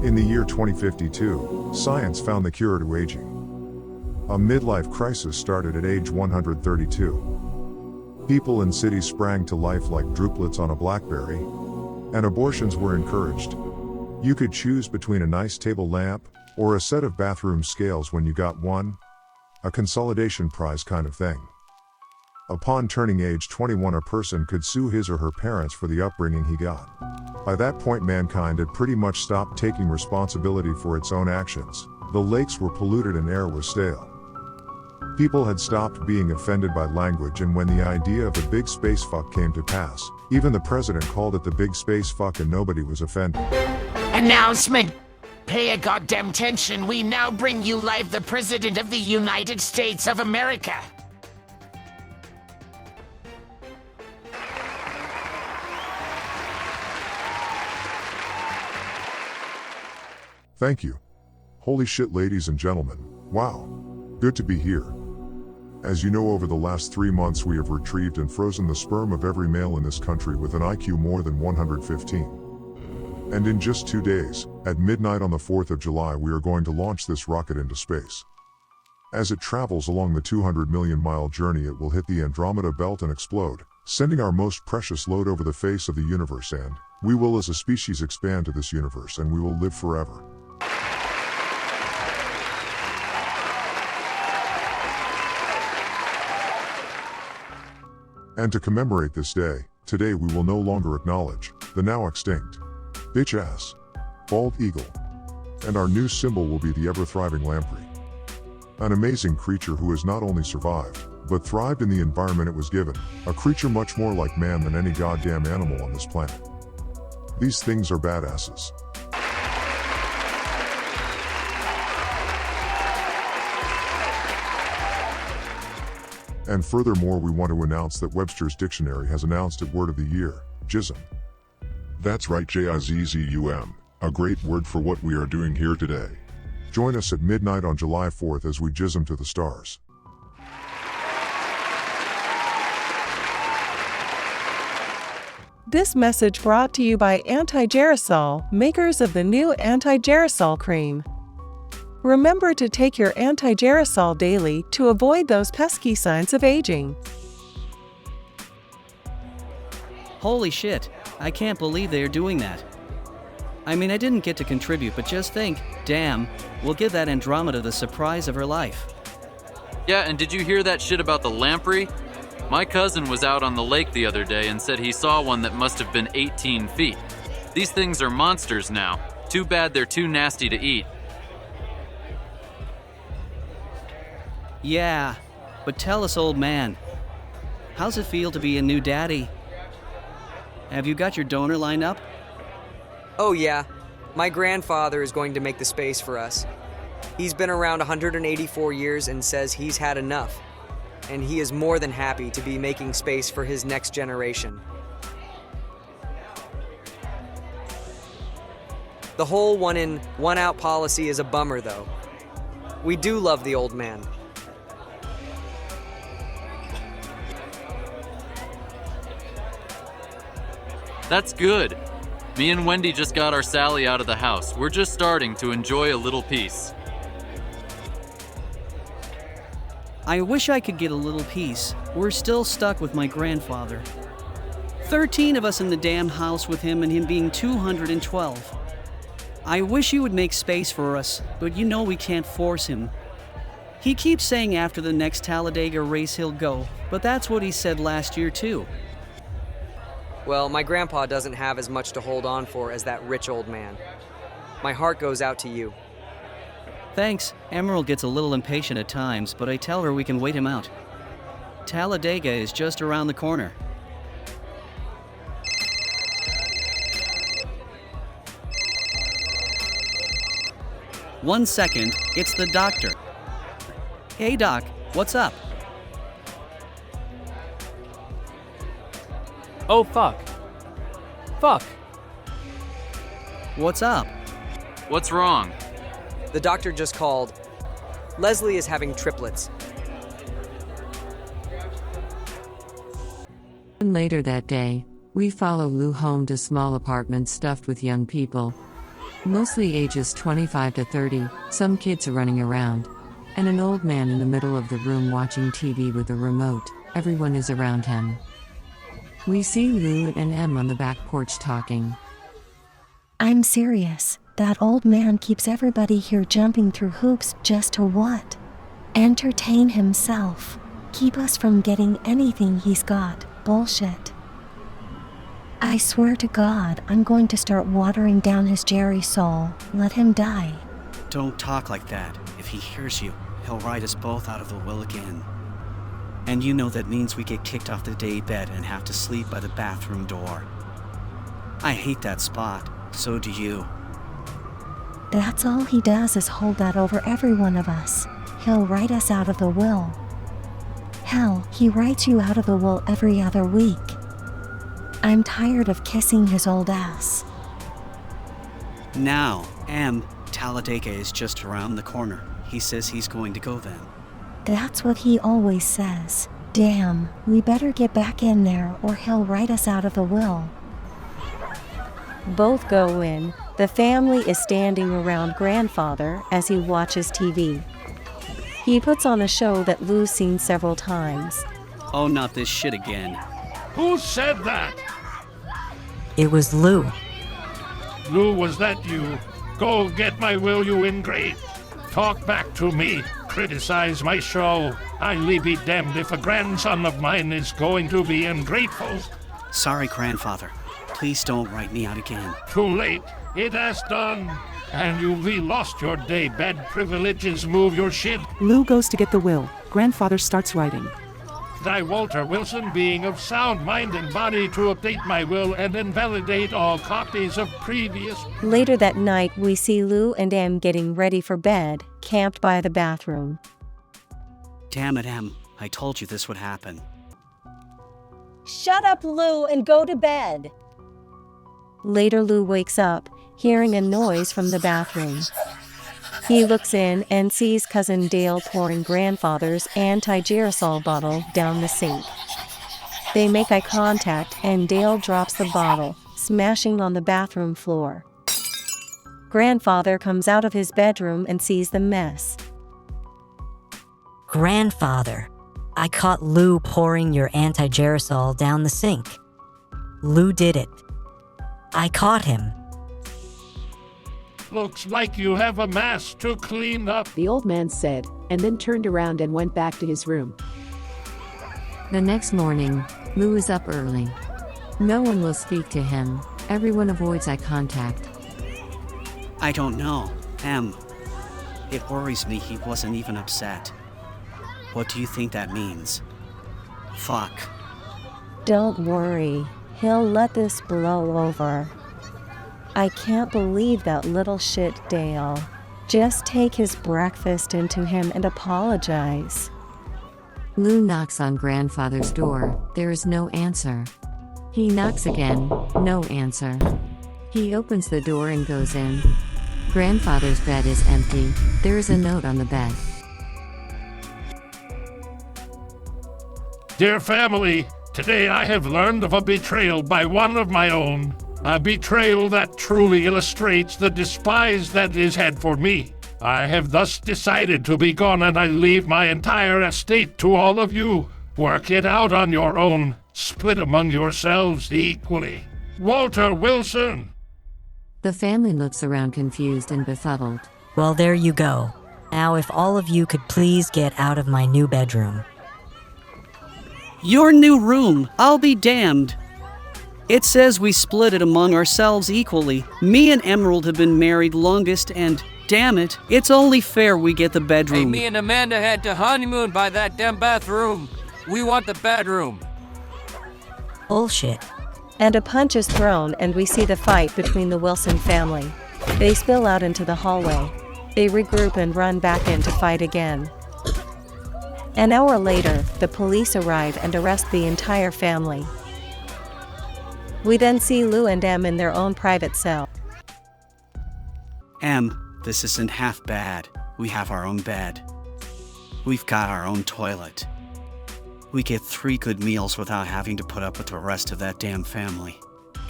In the year 2052, science found the cure to aging. A midlife crisis started at age 132. People in cities sprang to life like droplets on a blackberry, and abortions were encouraged. You could choose between a nice table lamp or a set of bathroom scales when you got one. A consolidation prize kind of thing. Upon turning age 21, a person could sue his or her parents for the upbringing he got. By that point, mankind had pretty much stopped taking responsibility for its own actions. The lakes were polluted and air was stale. People had stopped being offended by language, and when the idea of a big space fuck came to pass, even the president called it the big space fuck and nobody was offended. Announcement! Pay a goddamn attention. We now bring you live the President of the United States of America. Thank you. Holy shit, ladies and gentlemen. Wow. Good to be here. As you know, over the last 3 months we have retrieved and frozen the sperm of every male in this country with an IQ more than 115. And in just 2 days, at midnight on the 4th of July, we are going to launch this rocket into space. As it travels along the 200 million mile journey, it will hit the Andromeda belt and explode, sending our most precious load over the face of the universe, and we will as a species expand to this universe and we will live forever. And to commemorate this day, today we will no longer acknowledge the now extinct bitch ass bald eagle. And our new symbol will be the ever-thriving lamprey. An amazing creature who has not only survived, but thrived in the environment it was given. A creature much more like man than any goddamn animal on this planet. These things are badasses. And furthermore, we want to announce that Webster's Dictionary has announced it word of the year, jism. That's right, Jizzum, a great word for what we are doing here today. Join us at midnight on July 4th as we jism to the stars. This message brought to you by Anti-Gerasol, makers of the new Anti-Gerasol cream. Remember to take your Anti-Gerasol daily to avoid those pesky signs of aging. Holy shit, I can't believe they are doing that. I mean, I didn't get to contribute, but just think, damn, we'll give that Andromeda the surprise of her life. Yeah, and did you hear that shit about the lamprey? My cousin was out on the lake the other day and said he saw one that must have been 18 feet. These things are monsters now. Too bad they're too nasty to eat. Yeah, but tell us, old man, how's it feel to be a new daddy? Have you got your donor lined up? Oh yeah, my grandfather is going to make the space for us. He's been around 184 years and says he's had enough. And he is more than happy to be making space for his next generation. The whole one in, one out policy is a bummer though. We do love the old man. That's good. Me and Wendy just got our Sally out of the house. We're just starting to enjoy a little peace. I wish I could get a little peace. We're still stuck with my grandfather. 13 of us in the damn house with him and him being 212. I wish he would make space for us, but you know we can't force him. He keeps saying after the next Talladega race he'll go, but that's what he said last year too. Well, my grandpa doesn't have as much to hold on for as that rich old man. My heart goes out to you. Thanks. Emerald gets a little impatient at times, but I tell her we can wait him out. Talladega is just around the corner. One second, it's the doctor. Hey doc, what's up? Oh fuck. Fuck. What's up? What's wrong? The doctor just called. Leslie is having triplets. Later that day, we follow Lou home to small apartments stuffed with young people. Mostly ages 25 to 30, some kids are running around. And an old man in the middle of the room watching TV with a remote. Everyone is around him. We see Lou and Em on the back porch talking. I'm serious. That old man keeps everybody here jumping through hoops just to what? Entertain himself. Keep us from getting anything he's got. Bullshit. I swear to God, I'm going to start watering down his Jerry soul. Let him die. Don't talk like that. If he hears you, he'll write us both out of the will again. And you know that means we get kicked off the day bed and have to sleep by the bathroom door. I hate that spot. So do you. That's all he does is hold that over every one of us. He'll write us out of the will. Hell, he writes you out of the will every other week. I'm tired of kissing his old ass. Now, Talladega is just around the corner. He says he's going to go then. That's what he always says. Damn, we better get back in there or he'll write us out of the will. Both go in. The family is standing around grandfather as he watches TV. He puts on a show that Lou's seen several times. Oh, not this shit again. Who said that? It was Lou. Lou, was that you? Go get my will, you ingrate. Talk back to me. Criticize my show. I'll be damned if a grandson of mine is going to be ungrateful. Sorry, grandfather. Please don't write me out again. Too late. It has done. And you've lost your day. Bad privileges move your shit. Lou goes to get the will. Grandfather starts writing. I, Walter Wilson, being of sound mind and body, to update my will and invalidate all copies of previous. Later that night, we see Lou and Em getting ready for bed, camped by the bathroom. Damn it, Em. I told you this would happen. Shut up, Lou, and go to bed. Later, Lou wakes up, hearing a noise from the bathroom. He looks in and sees Cousin Dale pouring grandfather's anti-gerasol bottle down the sink. They make eye contact and Dale drops the bottle, smashing on the bathroom floor. Grandfather comes out of his bedroom and sees the mess. Grandfather, I caught Lou pouring your anti-gerasol down the sink. Lou did it. I caught him. Looks like you have a mess to clean up, the old man said, and then turned around and went back to his room. The next morning, Lou is up early. No one will speak to him. Everyone avoids eye contact. I don't know, Em. It worries me he wasn't even upset. What do you think that means? Fuck. Don't worry, he'll let this blow over. I can't believe that little shit Dale. Just take his breakfast into him and apologize. Lou knocks on grandfather's door. There is no answer. He knocks again. No answer. He opens the door and goes in. Grandfather's bed is empty. There is a note on the bed. Dear family, today I have learned of a betrayal by one of my own. A betrayal that truly illustrates the despise that is had for me. I have thus decided to be gone, and I leave my entire estate to all of you. Work it out on your own. Split among yourselves equally. Walter Wilson. The family looks around confused and befuddled. Well, there you go. Now if all of you could please get out of my new bedroom. Your new room, I'll be damned. It says we split it among ourselves equally. Me and Emerald have been married longest and, damn it, it's only fair we get the bedroom. Hey, me and Amanda had to honeymoon by that damn bathroom. We want the bedroom. Bullshit. And a punch is thrown and we see the fight between the Wilson family. They spill out into the hallway. They regroup and run back in to fight again. An hour later, the police arrive and arrest the entire family. We then see Lou and Em in their own private cell. Em, this isn't half bad. We have our own bed. We've got our own toilet. We get 3 good meals without having to put up with the rest of that damn family.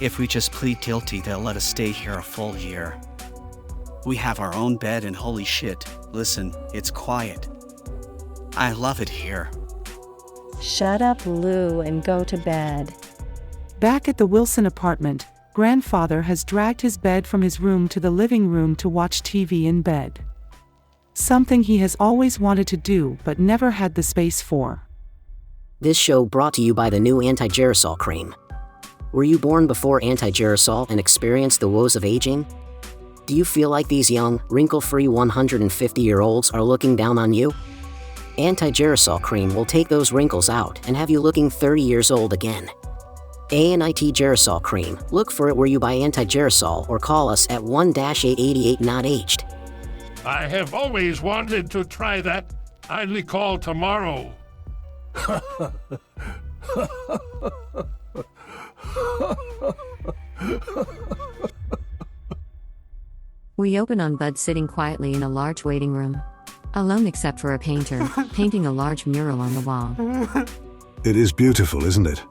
If we just plead guilty, they'll let us stay here a full year. We have our own bed and holy shit, listen, it's quiet. I love it here. Shut up, Lou, and go to bed. Back at the Wilson apartment, Grandfather has dragged his bed from his room to the living room to watch TV in bed. Something he has always wanted to do but never had the space for. This show brought to you by the new anti-gerasol cream. Were you born before anti-gerasol and experienced the woes of aging? Do you feel like these young, wrinkle-free 150-year-olds are looking down on you? Anti-gerasol cream will take those wrinkles out and have you looking 30 years old again. ANIT Gerasol cream. Look for it where you buy anti-gerasol or call us at 1-888 not aged. I have always wanted to try that. I'll call tomorrow. We open on Bud sitting quietly in a large waiting room. Alone except for a painter, painting a large mural on the wall. It is beautiful, isn't it?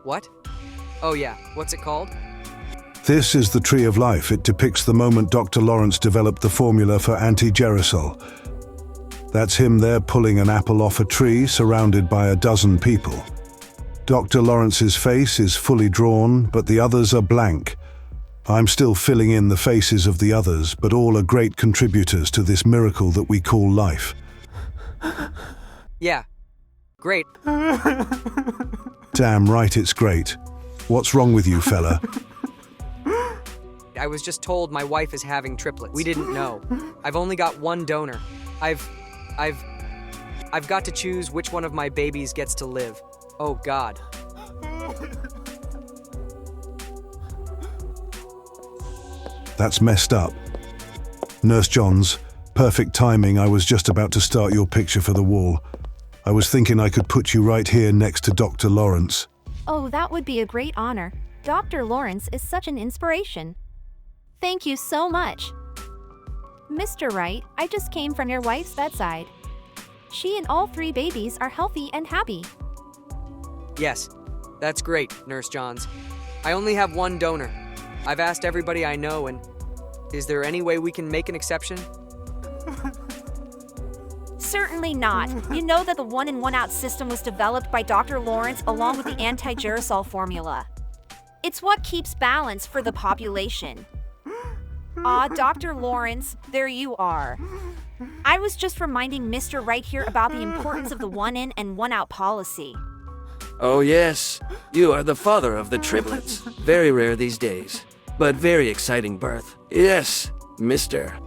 What? Oh yeah, what's it called? This is the Tree of Life. It depicts the moment Dr. Lawrence developed the formula for anti-gerasol. That's him there pulling an apple off a tree surrounded by a dozen people. Dr. Lawrence's face is fully drawn, but the others are blank. I'm still filling in the faces of the others, but all are great contributors to this miracle that we call life. Yeah. Great. Damn right it's great. What's wrong with you, fella? I was just told my wife is having triplets. We didn't know. I've only got one donor. I've got to choose which one of my babies gets to live. Oh God. That's messed up. Nurse Johns, perfect timing. I was just about to start your picture for the wall. I was thinking I could put you right here next to Dr. Lawrence. Oh, that would be a great honor. Dr. Lawrence is such an inspiration. Thank you so much. Mr. Wright, I just came from your wife's bedside. She and all 3 babies are healthy and happy. Yes, that's great, Nurse Johns. I only have one donor. I've asked everybody I know, and is there any way we can make an exception? Certainly not. You know that the one-in, one-out system was developed by Dr. Lawrence along with the anti-gerasol formula. It's what keeps balance for the population. Dr. Lawrence, there you are. I was just reminding Mr. Wright here about the importance of the one-in and one-out policy. Oh yes, you are the father of the triplets. Very rare these days, but very exciting birth. Yes, Mr.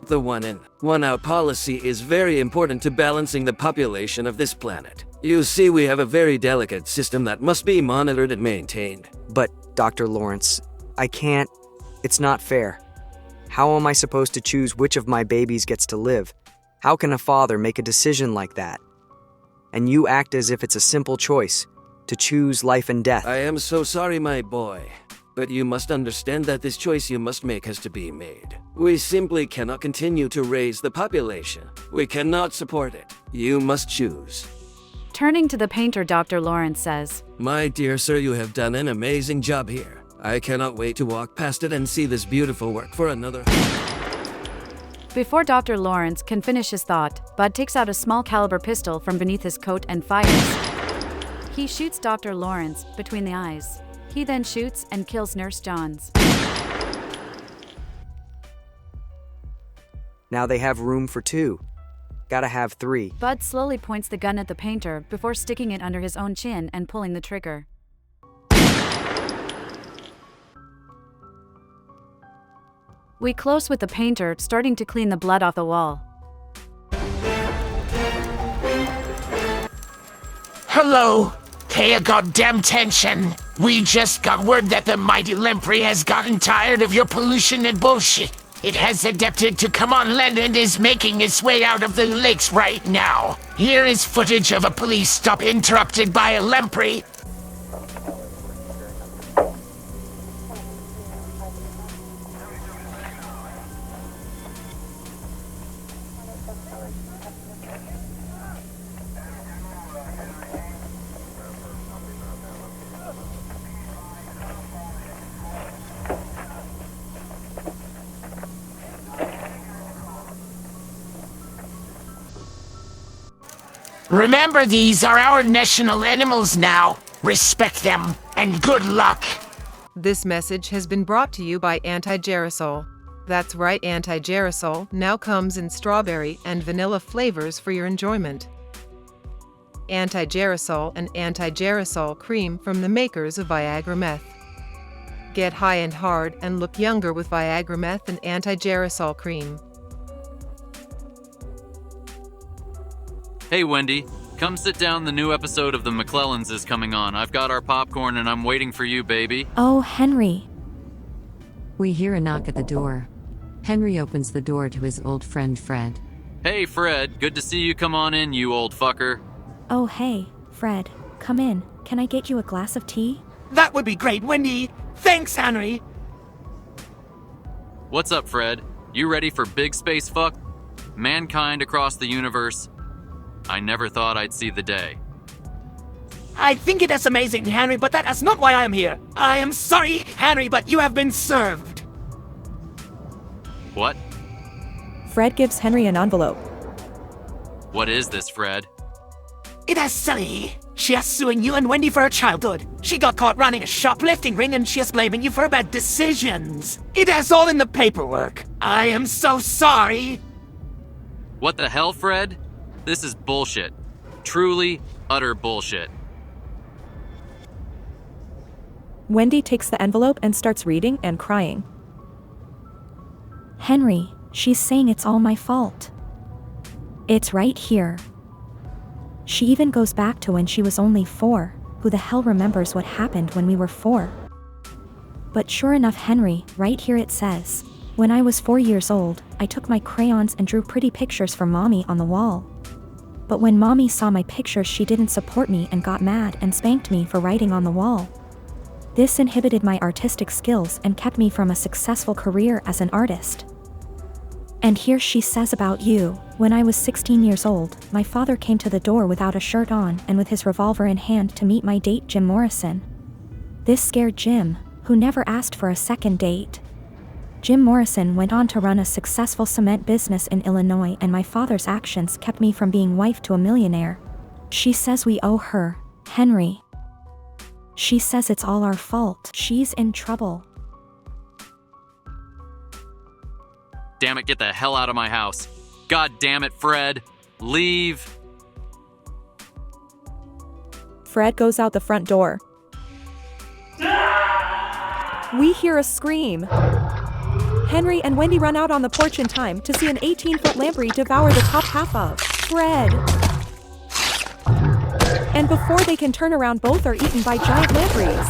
The one-in, one-out policy is very important to balancing the population of this planet. You see, we have a very delicate system that must be monitored and maintained. But, Dr. Lawrence, I can't. It's not fair. How am I supposed to choose which of my babies gets to live? How can a father make a decision like that? And you act as if it's a simple choice, to choose life and death. I am so sorry, my boy. But you must understand that this choice you must make has to be made. We simply cannot continue to raise the population. We cannot support it. You must choose. Turning to the painter, Dr. Lawrence says, My dear sir, you have done an amazing job here. I cannot wait to walk past it and see this beautiful work for another. Before Dr. Lawrence can finish his thought, Bud takes out a small caliber pistol from beneath his coat and fires. He shoots Dr. Lawrence between the eyes. He then shoots and kills Nurse Johns. Now they have room for 2. Gotta have 3. Bud slowly points the gun at the painter before sticking it under his own chin and pulling the trigger. We close with the painter starting to clean the blood off the wall. Hello? Pay a goddamn attention. We just got word that the mighty Lamprey has gotten tired of your pollution and bullshit. It has adapted to come on land and is making its way out of the lakes right now. Here is footage of a police stop interrupted by a lamprey. Remember, these are our national animals now. Respect them, and good luck. This message has been brought to you by Anti-Gerasol. That's right, Anti-Gerasol now comes in strawberry and vanilla flavors for your enjoyment. Anti-Gerasol and Anti-Gerasol cream from the makers of Viagra Meth. Get high and hard and look younger with Viagra Meth and Anti-Gerasol cream. Hey, Wendy. Come sit down. The new episode of The McClellans is coming on. I've got our popcorn and I'm waiting for you, baby. Oh, Henry. We hear a knock at the door. Henry opens the door to his old friend Fred. Hey, Fred. Good to see you. Come on in, you old fucker. Oh, hey, Fred. Come in. Can I get you a glass of tea? That would be great, Wendy. Thanks, Henry. What's up, Fred? You ready for big space fuck? Mankind across the universe? I never thought I'd see the day. I think it is amazing, Henry, but that is not why I am here. I am sorry, Henry, but you have been served. What? Fred gives Henry an envelope. What is this, Fred? It is silly. She is suing you and Wendy for her childhood. She got caught running a shoplifting ring and she is blaming you for bad decisions. It is all in the paperwork. I am so sorry. What the hell, Fred? This is bullshit. Truly, utter bullshit. Wendy takes the envelope and starts reading and crying. Henry, she's saying it's all my fault. It's right here. She even goes back to when she was only 4. Who the hell remembers what happened when we were 4? But sure enough, Henry, right here it says, when I was 4 years old, I took my crayons and drew pretty pictures for Mommy on the wall. But when Mommy saw my pictures, she didn't support me and got mad and spanked me for writing on the wall. This inhibited my artistic skills and kept me from a successful career as an artist. And here she says about you, when I was 16 years old, my father came to the door without a shirt on and with his revolver in hand to meet my date Jim Morrison. This scared Jim, who never asked for a second date. Jim Morrison went on to run a successful cement business in Illinois, and my father's actions kept me from being wife to a millionaire. She says we owe her, Henry. She says it's all our fault. She's in trouble. Damn it, get the hell out of my house. God damn it, Fred. Leave. Fred goes out the front door. We hear a scream. Henry and Wendy run out on the porch in time to see an 18-foot lamprey devour the top half of Fred. And before they can turn around, both are eaten by giant lampreys.